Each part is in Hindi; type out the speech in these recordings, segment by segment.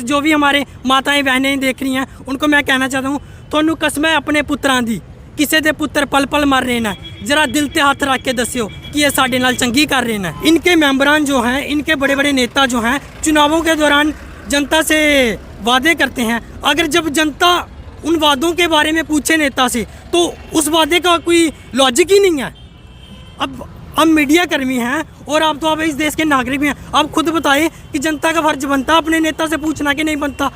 जो भी हमारे माताएं बहनें देख रही हैं उनको मैं कहना चाहता हूँ, थोनू कसम है अपने पुत्रां दी, किसी दे पुत्र पल पल मर रहे हैं, जरा दिल ते हाथ रख के दस्यो कि ये साडे नाल चंगी कर रहे हैं। इनके मेंबरान जो हैं, इनके बड़े बड़े नेता जो हैं, चुनावों के दौरान जनता से वादे करते हैं। अगर जब जनता उन वादों के बारे में पूछे नेता से तो उस वादे का कोई लॉजिक ही नहीं है। अब मीडिया कर्मी हैं और आप तो आप इस देश के नागरिक भी हैं, आप खुद बताएं कि जनता का फर्ज बनता अपने नेता से पूछना कि नहीं बनता।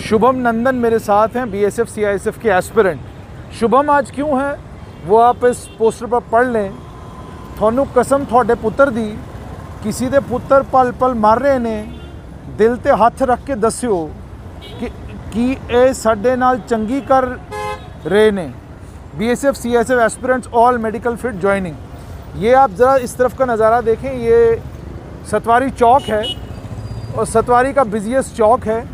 शुभम नंदन मेरे साथ हैं, बीएसएफ सीआईएसएफ के एस्पिरेंट। शुभम आज क्यों है वो आप इस पोस्टर पर पढ़ लें। थोनू कसम थोड़े पुत्र दी, किसी दे पुत्र पल पल मर रहे ने, दिल ते हथ रख के दस्यो कि ये साडे नाल चंगी कर रहे ने। BSF CISF aspirants all medical fit joining. ये आप ज़रा इस तरफ का नज़ारा देखें, ये सतवारी चौक है और सतवारी का बिजिएस्ट चौक है।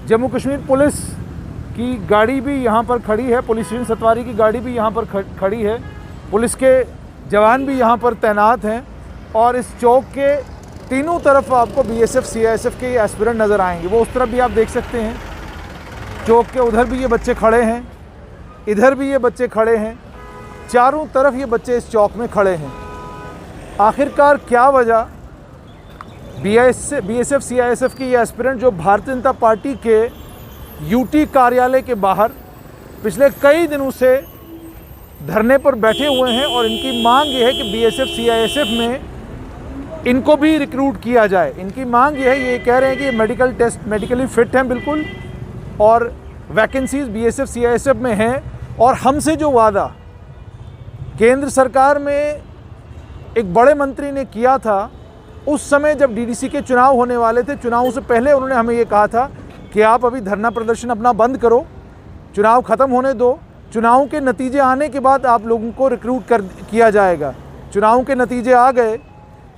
जम्मू कश्मीर पुलिस की गाड़ी भी यहाँ पर खड़ी है, पुलिस स्टेशन सतवारी की गाड़ी भी यहाँ पर खड़ी है, पुलिस के जवान भी यहाँ पर तैनात हैं और इस चौक के तीनों तरफ आपको बीएसएफ सीआईएसएफ के एस्पिरेंट नज़र आएंगे। वो उस तरफ भी आप देख सकते हैं, चौक के उधर भी ये बच्चे खड़े हैं, इधर भी ये बच्चे खड़े हैं, चारों तरफ ये बच्चे इस चौक में खड़े हैं। आखिरकार क्या वजह बीएसएफ सीआईएसएफ की ये एस्पिरेंट जो भारतीय जनता पार्टी के यूटी कार्यालय के बाहर पिछले कई दिनों से धरने पर बैठे हुए हैं और इनकी मांग ये है कि बीएसएफ सीआईएसएफ में इनको भी रिक्रूट किया जाए। इनकी मांग ये है, ये कह रहे हैं कि मेडिकली फिट हैं बिल्कुल और वैकेंसीज बीएसएफ सीआईएसएफ में हैं और हमसे जो वादा केंद्र सरकार में एक बड़े मंत्री ने किया था, उस समय जब डीडीसी के चुनाव होने वाले थे, चुनावों से पहले उन्होंने हमें ये कहा था कि आप अभी धरना प्रदर्शन अपना बंद करो, चुनाव ख़त्म होने दो, चुनाव के नतीजे आने के बाद आप लोगों को रिक्रूट किया जाएगा। चुनाव के नतीजे आ गए,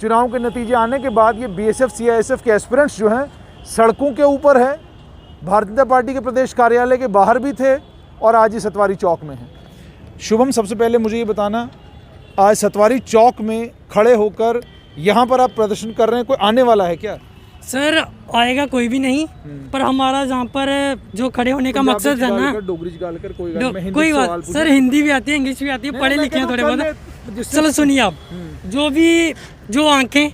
चुनाव के नतीजे आने के बाद ये बीएसएफ सीआईएसएफ के एस्पिरेंट्स जो हैं सड़कों के ऊपर है, भारतीय जनता पार्टी के प्रदेश कार्यालय के बाहर भी थे और आज ये सतवारी चौक में है। शुभम, सबसे पहले मुझे ये बताना, आज सतवारी चौक में खड़े होकर यहाँ पर आप प्रदर्शन कर रहे हैं, कोई आने वाला है क्या? सर आएगा कोई भी नहीं, पर हमारा जहाँ पर जो खड़े होने का मकसद है ना, कोई बात सर, हिंदी भी आती है, इंग्लिश भी आती है, पढ़े लिखे हैं थोड़े बहुत। चलो सुनिए आप, जो आंखें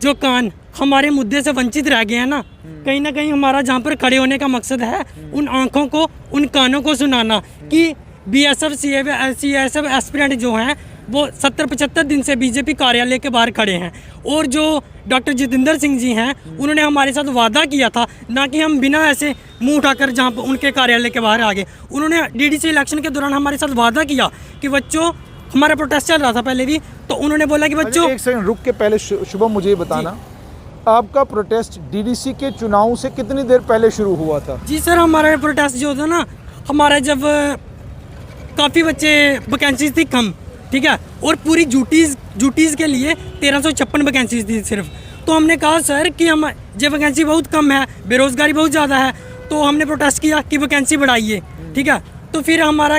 जो कान हमारे मुद्दे से वंचित रह गए हैं ना कहीं हमारा जहाँ पर खड़े होने का मकसद है उन आंखों को, उन कानों को सुनाना कि बीएसएफ सीआईएसएफ एस्पिरेंट जो हैं वो 70-75 दिन से बीजेपी कार्यालय के बाहर खड़े हैं और जो डॉक्टर जितेंद्र सिंह जी हैं उन्होंने हमारे साथ वादा किया था, ना कि हम बिना ऐसे मुंह उठाकर जहाँ पर उनके कार्यालय के बाहर आ गए। उन्होंने डीडीसी इलेक्शन के दौरान हमारे साथ वादा किया कि बच्चों, हमारा प्रोटेस्ट चल रहा था पहले भी, तो उन्होंने बोला कि बच्चों। एक सेकंड रुक के पहले शुभम मुझे ये बताना, आपका प्रोटेस्ट डीडीसी के चुनाव से कितनी देर पहले शुरू हुआ था? जी सर, हमारा प्रोटेस्ट जो था ना, हमारा जब काफ़ी बच्चे वैकेंसीज थी कम, ठीक है, और पूरी ड्यूटीज़ के लिए 1356 वैकेंसीज थी सिर्फ। तो हमने कहा सर कि हम जो वैकेंसी बहुत कम है, बेरोज़गारी बहुत ज़्यादा है, तो हमने प्रोटेस्ट किया कि वैकेंसी बढ़ाइए, ठीक है। तो फिर हमारा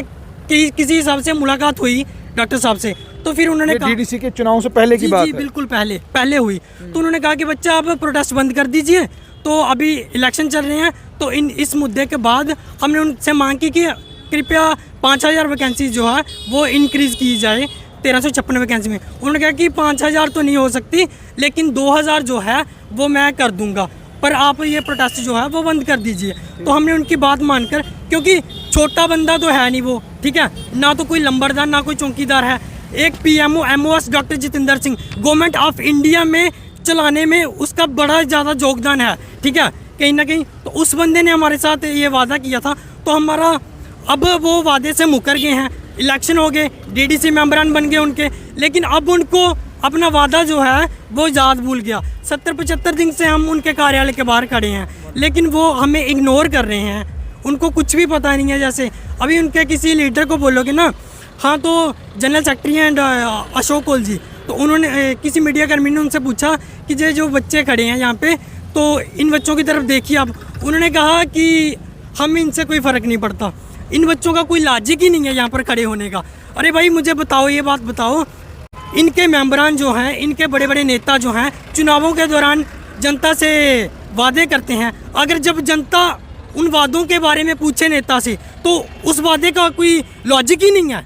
किसी हिसाब से मुलाकात हुई डॉक्टर साहब से, तो फिर उन्होंने कहा डीडीसी के चुनाव से पहले की बात है? बिल्कुल पहले हुई। तो उन्होंने कहा कि बच्चा आप प्रोटेस्ट बंद कर दीजिए, तो अभी इलेक्शन चल रहे हैं, तो इस मुद्दे के बाद हमने उनसे मांग की कि कृपया 5000 वैकेंसी जो है वो इंक्रीज़ की जाए 1356 वैकेंसी में। उन्होंने कहा कि 5000 तो नहीं हो सकती, लेकिन 2000 जो है वो मैं कर दूंगा, पर आप ये प्रोटेस्ट जो है वो बंद कर दीजिए। तो हमने उनकी बात मानकर, क्योंकि छोटा बंदा तो है नहीं वो, ठीक है, ना तो कोई लंबरदार ना कोई चौकीदार है, एक PMO MOS doctor Jitendra Singh government of India में चलाने में उसका बड़ा ज़्यादा योगदान है, ठीक है, कहीं ना कहीं। तो उस बंदे ने हमारे साथ ये वादा किया था, तो हमारा अब वो वादे से मुकर गए हैं, इलेक्शन हो गए, डीडीसी मेंबरान बन गए उनके, लेकिन अब उनको अपना वादा जो है वो याद भूल गया। 70-75 दिन से हम उनके कार्यालय के बाहर खड़े हैं, लेकिन वो हमें इग्नोर कर रहे हैं, उनको कुछ भी पता नहीं है। जैसे अभी उनके किसी लीडर को बोलोगे ना, हाँ तो general secretary and Ashok Kaul ji, तो उन्होंने किसी मीडिया कर्मी ने उनसे पूछा कि जो बच्चे खड़े हैं यहाँ पे, तो इन बच्चों की तरफ देखिए आप। उन्होंने कहा कि हम इनसे कोई फ़र्क नहीं पड़ता, इन बच्चों का कोई लॉजिक ही नहीं है यहाँ पर खड़े होने का। अरे भाई मुझे बताओ, ये बात बताओ इनके मेंबरान जो हैं, इनके बड़े बड़े नेता जो हैं, चुनावों के दौरान जनता से वादे करते हैं। अगर जब जनता उन वादों के बारे में पूछे नेता से तो उस वादे का कोई लॉजिक ही नहीं है।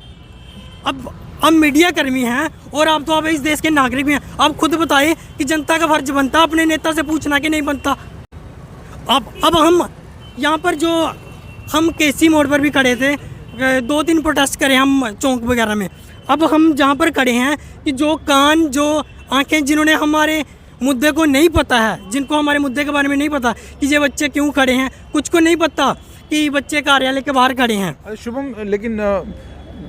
अब मीडिया कर्मी हैं और आप तो आप इस देश के नागरिक भी हैं, आप खुद बताइए कि जनता का फर्ज बनता अपने नेता से पूछना कि नहीं बनता। अब हम यहाँ पर जो हम केसी मोड़ पर भी खड़े थे, 2-3 प्रोटेस्ट करे हम चौक वगैरह में। अब हम जहाँ पर खड़े हैं कि जो कान, जो आंखें, जिन्होंने हमारे मुद्दे को नहीं पता है, जिनको हमारे मुद्दे के बारे में नहीं पता कि ये बच्चे क्यों खड़े हैं, कुछ को नहीं पता कि बच्चे कार्यालय के बाहर खड़े हैं। शुभम, लेकिन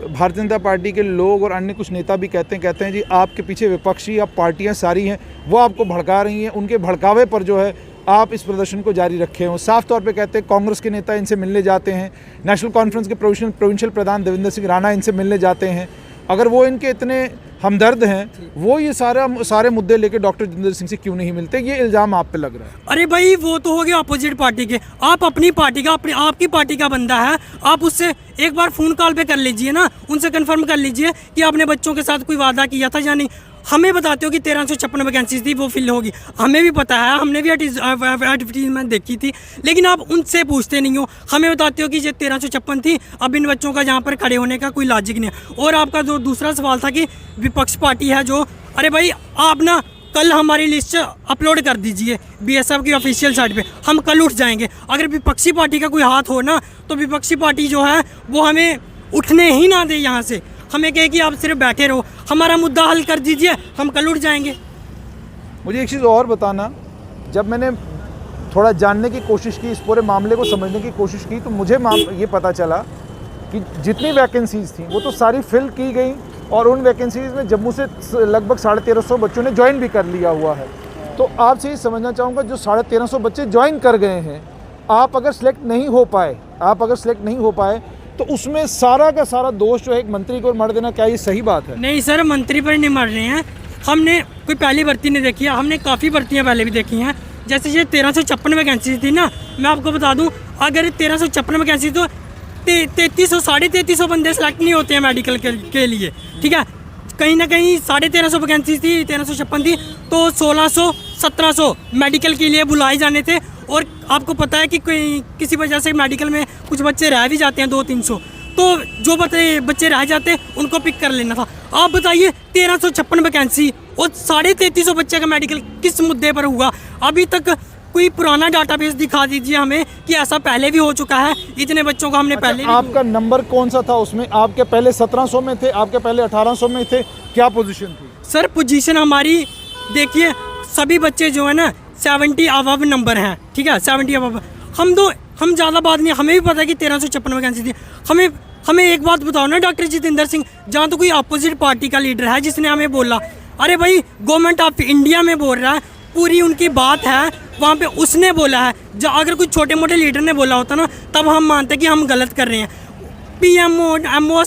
भारतीय जनता पार्टी के लोग और अन्य कुछ नेता भी कहते हैं जी आपके पीछे विपक्षी आप पार्टियां सारी हैं, वो आपको भड़का रही हैं, उनके भड़कावे पर जो है आप इस प्रदर्शन को जारी रखे हो। साफ तौर पे कहते हैं कांग्रेस के नेता इनसे मिलने जाते हैं, नेशनल कॉन्फ्रेंस के प्रोविंशियल प्रधान देवेंद्र सिंह राणा इनसे मिलने जाते हैं। अगर वो इनके इतने हमदर्द हैं, वो ये सारे मुद्दे लेके डॉक्टर जितेंद्र सिंह से क्यों नहीं मिलते? ये इल्ज़ाम आप पे लग रहा है। अरे भाई, वो तो हो गया अपोजिट पार्टी के। आप अपनी पार्टी का, आपकी पार्टी का बंदा है, आप उससे एक बार फ़ोन कॉल पे कर लीजिए ना, उनसे कंफर्म कर लीजिए कि आपने बच्चों के साथ कोई वादा किया था या नहीं। हमें बताते हो कि 1356 वैकेंसीज थी, वो फिल होगी, हमें भी पता है, हमने भी एडवर्टीजमेंट देखी थी, लेकिन आप उनसे पूछते नहीं हो। हमें बताते हो कि ये 1356 थी, अब इन बच्चों का यहाँ पर खड़े होने का कोई लॉजिक नहीं है। और आपका जो दूसरा सवाल था कि विपक्ष पार्टी है जो, अरे भाई आप ना कल हमारी लिस्ट अपलोड कर दीजिए BSF की ऑफिशियल साइट पे, हम कल उठ जाएंगे। अगर विपक्षी पार्टी का कोई हाथ हो ना, तो विपक्षी पार्टी जो है वो हमें उठने ही ना दे यहाँ से, हमें कहे कि आप सिर्फ बैठे रहो, हमारा मुद्दा हल कर दीजिए, हम कल उठ जाएंगे। मुझे एक चीज़ और बताना, जब मैंने थोड़ा जानने की कोशिश की, इस पूरे मामले को समझने की कोशिश की, तो मुझे ये पता चला कि जितनी वैकेंसीज़ थी वो तो सारी फिल की गई, और उन वैकेंसीज़ में जम्मू से लगभग 1350 बच्चों ने ज्वाइन भी कर लिया हुआ है। तो आपसे ये समझना चाहूँगा, जो 1350 बच्चे ज्वाइन कर गए हैं, आप अगर सेलेक्ट नहीं हो पाए तो उसमें सारा का सारा दोष जो है एक मंत्री को मर देना, क्या ये सही बात है? नहीं सर, मंत्री पर नहीं मर रहे हैं। हमने कोई पहली भर्ती नहीं देखी है, हमने काफ़ी भर्तियां पहले भी देखी हैं। जैसे ये 1356 वैकेंसी थी ना, मैं आपको बता दूं, अगर 1356 वैकेंसी तो 3300 350 बंदे सेलेक्ट नहीं होते हैं मेडिकल के लिए, ठीक है। कहीं ना कहीं 1350 वैकेंसी थी, 1356 थी, तो 1600-1700 मेडिकल के लिए बुलाए जाने थे। और आपको पता है कि किसी वजह से मेडिकल में कुछ बच्चे रह भी जाते हैं, 200-300, तो जो बच्चे रह जाते हैं उनको पिक कर लेना था। आप बताइए 1356 वैकेंसी और 3350 बच्चे का मेडिकल किस मुद्दे पर हुआ? अभी तक कोई पुराना डाटाबेस दिखा दीजिए हमें कि ऐसा पहले भी हो चुका है, इतने बच्चों का हमने पहले। आपका नंबर कौन सा था उसमें? आपके पहले 1700 में थे, आपके पहले 1800 में थे, क्या पोजीशन थी? सर पोजीशन हमारी देखिए, सभी बच्चे जो है ना 70 अबव नंबर हैं, ठीक है, 70 अबव। हम ज़्यादा बात नहीं, हमें भी पता है कि 1356 वैकेंसी थी। हमें एक बात बताओ ना डॉक्टर जितेंद्र सिंह, जहाँ तो कोई अपोजिट पार्टी का लीडर है जिसने हमें बोला, अरे भाई गवर्नमेंट ऑफ इंडिया में बोल रहा है, पूरी उनकी बात है, वहाँ पे उसने बोला है। अगर कोई छोटे मोटे लीडर ने बोला होता ना, तब हम मानते कि हम गलत कर रहे हैं। PMO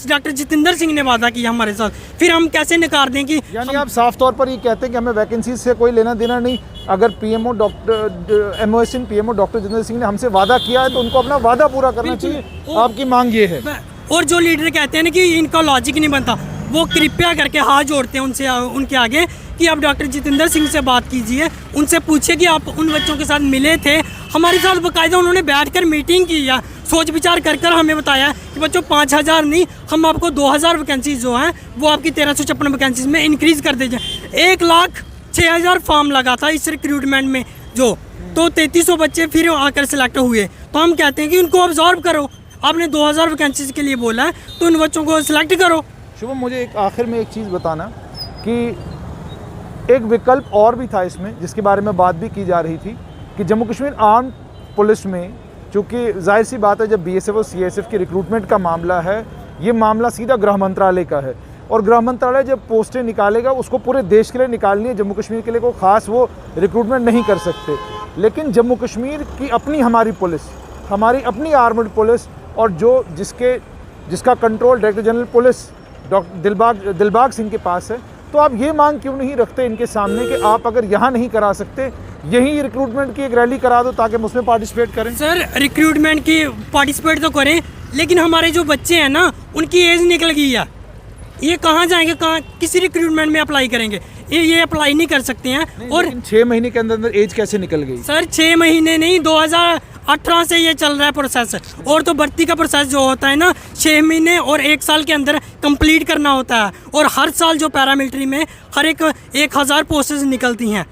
डॉक्टर जितेंद्र सिंह ने वादा किया हमारे साथ, फिर हम कैसे नकार दें कि यानी आप साफ तौर पर ये कहते हैं कि हमें वैकेंसी से कोई लेना देना नहीं। अगर PMO डॉक्टर जितेंद्र सिंह ने हमसे वादा किया है तो उनको अपना वादा पूरा करना चाहिए, आपकी मांग ये है। और जो लीडर कहते हैं ना कि इनका लॉजिक नहीं बनता, वो कृपया करके हाथ जोड़ते हैं उनके आगे कि आप डॉक्टर जितेंद्र सिंह से बात कीजिए, उनसे पूछिए कि आप उन बच्चों के साथ मिले थे। हमारे साथ बाकायदा उन्होंने बैठकर मीटिंग की या सोच विचार कर हमें बताया कि बच्चों 5000 नहीं, हम आपको 2000 वैकेंसीज जो हैं वो आपकी 1356 वैकेंसीज में इंक्रीज़ कर दीजिए। 1,06,000 फॉर्म लगा था इस रिक्रूटमेंट में, जो तो 3300 बच्चे फिर आकर सिलेक्ट हुए। तो हम कहते हैं कि उनको ऑब्जॉर्व करो, आपने 2000 वैकेंसीज के लिए बोला है तो उन बच्चों को सिलेक्ट करो। शुभम, मुझे एक आखिर में एक चीज़ बताना कि एक विकल्प और भी था इसमें, जिसके बारे में बात भी की जा रही थी कि जम्मू कश्मीर आर्म पुलिस में, चूँकि जाहिर सी बात है जब BSF और CSF की रिक्रूटमेंट का मामला है, ये मामला सीधा गृह मंत्रालय का है, और गृह मंत्रालय जब पोस्टें निकालेगा उसको पूरे देश के लिए निकालनी है, जम्मू कश्मीर के लिए कोई ख़ास वो रिक्रूटमेंट नहीं कर सकते। लेकिन जम्मू कश्मीर की अपनी हमारी पुलिस, हमारी अपनी आर्मड पुलिस, और जिसका control director general police doctor Dilbag Singh के पास है, तो आप ये मांग क्यों नहीं रखते इनके सामने कि आप अगर यहाँ नहीं करा सकते, यही रिक्रूटमेंट की एक रैली करा दो ताकि हम उसमें पार्टिसिपेट करें? सर रिक्रूटमेंट की पार्टिसिपेट तो करें, लेकिन हमारे जो बच्चे हैं ना उनकी एज निकल गई है, ये कहाँ जाएंगे, कहाँ किसी रिक्रूटमेंट में अप्लाई करेंगे? ये अप्लाई नहीं कर सकते हैं। और 6 महीने के अंदर अंदर एज कैसे निकल गई? सर 6 महीने नहीं, 2018 से ये चल रहा है प्रोसेस। और तो भर्ती का प्रोसेस जो होता है ना, 6 महीने और 1 साल के अंदर कंप्लीट करना होता है। और हर साल जो पैरामिलिट्री में हर एक 1000 पोस्टेज निकलती हैं।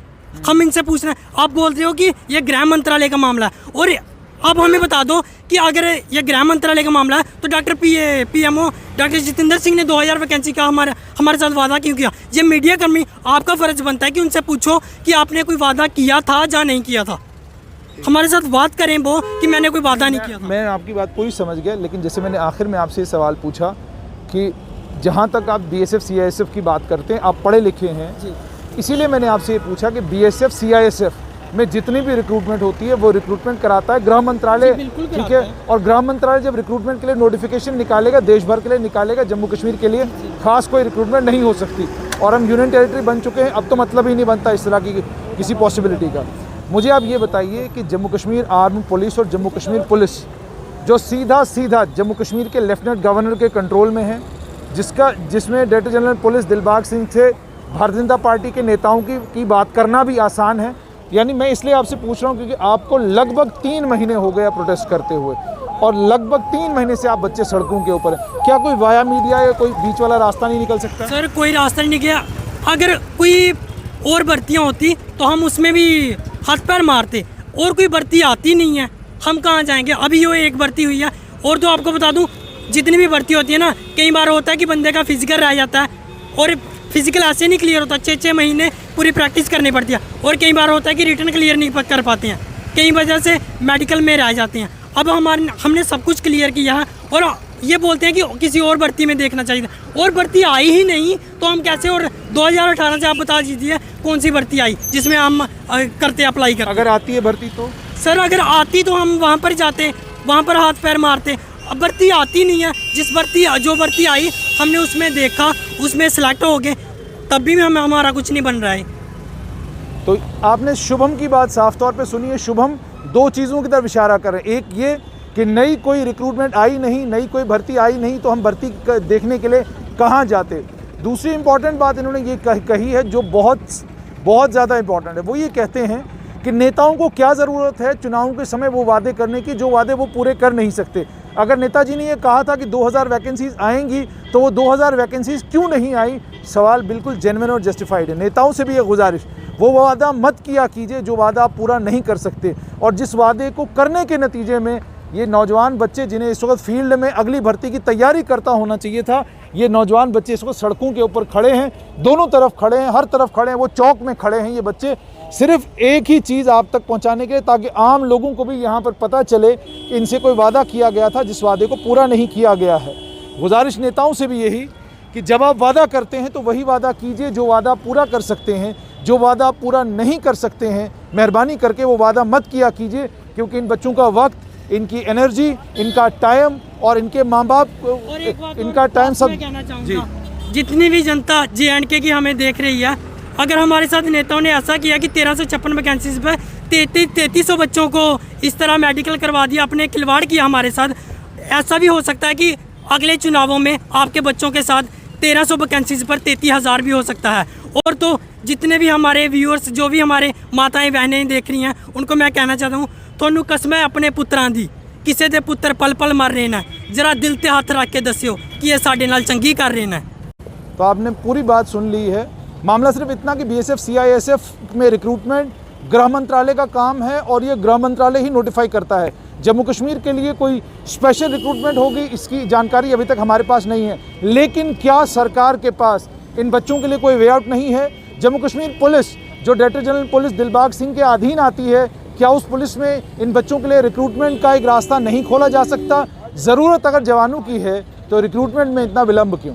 हम इनसे पूछ रहे हैं, आप बोल रहे हो कि ये गृह मंत्रालय का मामला है, और अब हमें बता दो कि अगर ये गृह मंत्रालय का मामला है तो doctor PMO doctor Jitendra Singh ने 2000 वैकेंसी का हमारे साथ वादा क्यों किया? ये मीडिया कर्मी, आपका फ़र्ज बनता है कि उनसे पूछो कि आपने कोई वादा किया था या नहीं किया था। हमारे साथ बात करें वो कि मैंने कोई वादा नहीं किया था। मैं आपकी बात पूरी समझ गया, लेकिन जैसे मैंने आखिर में आपसे सवाल पूछा कि जहाँ तक आप BSF CISF की बात करते हैं, आप पढ़े लिखे हैं, इसीलिए मैंने आपसे ये पूछा कि BSF CISF में जितनी भी रिक्रूटमेंट होती है वो रिक्रूटमेंट कराता है गृह मंत्रालय, ठीक है? और गृह मंत्रालय जब रिक्रूटमेंट के लिए नोटिफिकेशन निकालेगा, देश भर के लिए निकालेगा, जम्मू कश्मीर के लिए खास कोई रिक्रूटमेंट नहीं हो सकती। और हम यूनियन टेरिटरी बन चुके हैं, अब तो मतलब ही नहीं बनता इस तरह की किसी पॉसिबिलिटी का। मुझे आप ये बताइए कि जम्मू कश्मीर आर्म पुलिस और जम्मू कश्मीर पुलिस जो सीधा जम्मू कश्मीर के लेफ्टिनेंट गवर्नर के कंट्रोल में है, जिसमें director general police Dilbag Singh से भारतीय जनता पार्टी के नेताओं की बात करना भी आसान है। यानी मैं इसलिए आपसे पूछ रहा हूँ क्योंकि आपको लगभग 3 महीने हो गए प्रोटेस्ट करते हुए, और लगभग 3 महीने से आप बच्चे सड़कों के ऊपर हैं। क्या कोई वाया मीडिया या कोई बीच वाला रास्ता नहीं निकल सकता? सर कोई रास्ता नहीं गया। अगर कोई और भर्तियाँ होती तो हम उसमें भी हाथ पैर मारते, और कोई भर्ती आती नहीं है, हम कहाँ जाएंगे? अभी वो एक भर्ती हुई है। और तो आपको बता दूँ, जितनी भी भर्ती होती है ना, कई बार होता है कि बंदे का फिजिकल रह जाता है, और फिजिकल ऐसे नहीं क्लियर होता, 6 महीने पूरी प्रैक्टिस करनी पड़ती है। और कई बार होता है कि रिटर्न क्लियर नहीं कर पाते हैं, कई वजह से मेडिकल में रह जाते हैं। अब हमने सब कुछ क्लियर किया है, और ये बोलते हैं कि किसी और भर्ती में देखना चाहिए, और भर्ती आई ही नहीं तो हम कैसे? और 2018 से आप बता दीजिए कौन सी भर्ती आई जिसमें हम करते अप्लाई करते? अगर आती है भर्ती तो सर अगर आती तो हम वहाँ पर जाते, वहाँ पर हाथ पैर मारते। अब भर्ती आती नहीं है। जो भर्ती आई हमने उसमें देखा, उसमें सिलेक्ट हो गए, तब भी हमारा कुछ नहीं बन रहा है। तो आपने शुभम की बात साफ तौर पे सुनी है। शुभम 2 चीज़ों की तरफ इशारा कर रहे हैं। एक ये कि नई कोई रिक्रूटमेंट आई नहीं, नई कोई भर्ती आई नहीं, तो हम भर्ती देखने के लिए कहाँ जाते। दूसरी इंपॉर्टेंट बात इन्होंने ये कही है जो बहुत ज़्यादा इंपॉर्टेंट है। वो ये कहते हैं कि नेताओं को क्या ज़रूरत है चुनावों के समय वो वादे करने की जो वादे वो पूरे कर नहीं सकते। अगर नेताजी ने ये कहा था कि 2000 वैकेंसीज़ आएंगी तो वो 2000 वैकेंसीज़ क्यों नहीं आई? सवाल बिल्कुल जेन्युइन और जस्टिफाइड है। नेताओं से भी ये गुजारिश, वो वादा मत किया कीजिए जो वादा आप पूरा नहीं कर सकते, और जिस वादे को करने के नतीजे में ये नौजवान बच्चे जिन्हें इस वक्त फील्ड में अगली भर्ती की तैयारी करता होना चाहिए था, ये नौजवान बच्चे इस वक्त सड़कों के ऊपर खड़े हैं, दोनों तरफ खड़े हैं, हर तरफ खड़े हैं, वो चौक में खड़े हैं। ये बच्चे सिर्फ एक ही चीज़ आप तक पहुंचाने के लिए, ताकि आम लोगों को भी यहाँ पर पता चले कि इनसे कोई वादा किया गया था जिस वादे को पूरा नहीं किया गया है। गुजारिश नेताओं से भी यही कि जब आप वादा करते हैं तो वही वादा कीजिए जो वादा पूरा कर सकते हैं। जो वादा आप पूरा नहीं कर सकते हैं, मेहरबानी करके वो वादा मत किया कीजिए, क्योंकि इन बच्चों का वक्त, इनकी एनर्जी, इनका टाइम और इनके माँ बाप इनका टाइम सब कहना चाहूँगा, जितनी भी जनता JNK की हमें देख रही है, अगर हमारे साथ नेताओं ने ऐसा किया कि 1356 वैकेंसीज पर 3300 बच्चों को इस तरह मेडिकल करवा दिया, अपने खिलवाड़ किया हमारे साथ, ऐसा भी हो सकता है कि अगले चुनावों में आपके बच्चों के साथ 1300 वैकेंसीज पर 33,000 भी हो सकता है। और तो जितने भी हमारे व्यूअर्स, जो भी हमारे माताएं बहनें देख रही हैं, उनको मैं कहना चाहता हूँ, थोनू कसम है अपने पुत्रां दी, किसी दे पुत्र पल पल मर रहे हैं, जरा दिल ते हाथ रख के दस्यो कि ये साडे नाल चंगी कर रहे हैं। तो आपने पूरी बात सुन ली है। मामला सिर्फ इतना कि BSF CISF में रिक्रूटमेंट गृह मंत्रालय का काम है, और ये गृह मंत्रालय ही नोटिफाई करता है। जम्मू कश्मीर के लिए कोई स्पेशल रिक्रूटमेंट होगी इसकी जानकारी अभी तक हमारे पास नहीं है। लेकिन क्या सरकार के पास इन बच्चों के लिए कोई वे आउट नहीं है? जम्मू कश्मीर पुलिस जो director general police Dilbag Singh के अधीन आती है, क्या उस पुलिस में इन बच्चों के लिए रिक्रूटमेंट का एक रास्ता नहीं खोला जा सकता? ज़रूरत अगर जवानों की है तो रिक्रूटमेंट में इतना विलंब क्यों?